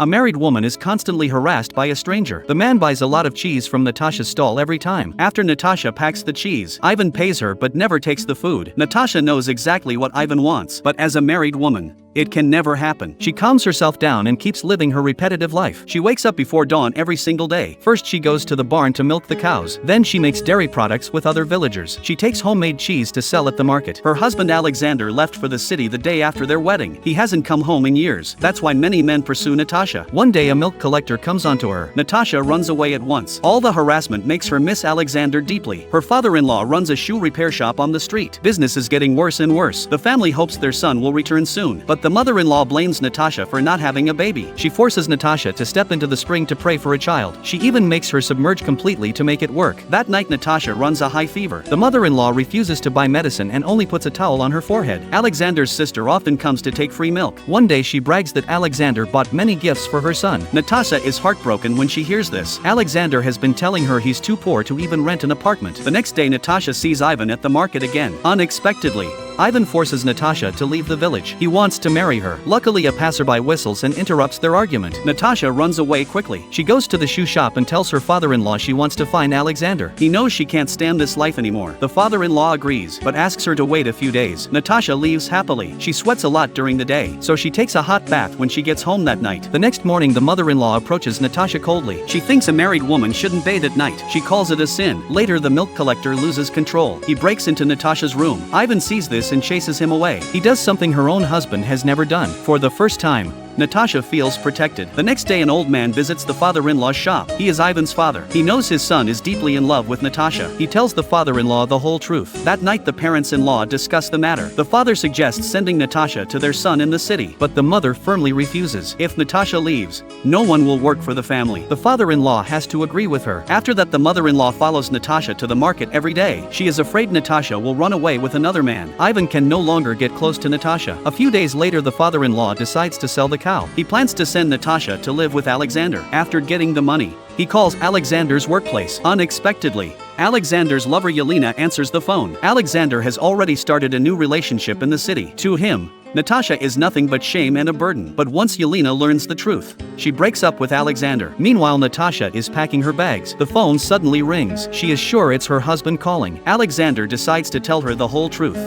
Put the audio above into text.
A married woman is constantly harassed by a stranger. The man buys a lot of cheese from Natasha's stall every time. After Natasha packs the cheese, Ivan pays her but never takes the food. Natasha knows exactly what Ivan wants, but as a married woman, it can never happen. She calms herself down and keeps living her repetitive life. She wakes up before dawn every single day. First she goes to the barn to milk the cows. Then she makes dairy products with other villagers. She takes homemade cheese to sell at the market. Her husband Alexander left for the city the day after their wedding. He hasn't come home in years. That's why many men pursue Natasha. One day a milk collector comes onto her. Natasha runs away at once. All the harassment makes her miss Alexander deeply. Her father-in-law runs a shoe repair shop on the street. Business is getting worse and worse. The family hopes their son will return soon, but the mother-in-law blames Natasha for not having a baby. She forces Natasha to step into the spring to pray for a child. She even makes her submerge completely to make it work. That night Natasha runs a high fever. The mother-in-law refuses to buy medicine and only puts a towel on her forehead. Alexander's sister often comes to take free milk. One day she brags that Alexander bought many gifts for her son. Natasha is heartbroken when she hears this. Alexander has been telling her he's too poor to even rent an apartment. The next day Natasha sees Ivan at the market again. Unexpectedly, Ivan forces Natasha to leave the village. He wants to marry her. Luckily a passerby whistles and interrupts their argument. Natasha runs away quickly. She goes to the shoe shop and tells her father-in-law she wants to find Alexander. He knows she can't stand this life anymore. The father-in-law agrees, but asks her to wait a few days. Natasha leaves happily. She sweats a lot during the day, so she takes a hot bath when she gets home that night. The next morning the mother-in-law approaches Natasha coldly. She thinks a married woman shouldn't bathe at night. She calls it a sin. Later the milk collector loses control. He breaks into Natasha's room. Ivan sees this and chases him away. He does something her own husband has never done. For the first time, Natasha feels protected. The next day an old man visits the father-in-law's shop. He is Ivan's father. He knows his son is deeply in love with Natasha. He tells the father-in-law the whole truth. That night the parents-in-law discuss the matter. The father suggests sending Natasha to their son in the city, but the mother firmly refuses. If Natasha leaves, no one will work for the family. The father-in-law has to agree with her. After that the mother-in-law follows Natasha to the market every day. She is afraid Natasha will run away with another man. Ivan can no longer get close to Natasha. A few days later the father-in-law decides to sell the cow. He plans to send Natasha to live with Alexander. After getting the money, he calls Alexander's workplace. Unexpectedly, Alexander's lover Yelena answers the phone. Alexander has already started a new relationship in the city. To him, Natasha is nothing but shame and a burden. But once Yelena learns the truth, she breaks up with Alexander. Meanwhile Natasha is packing her bags. The phone suddenly rings. She is sure it's her husband calling. Alexander decides to tell her the whole truth.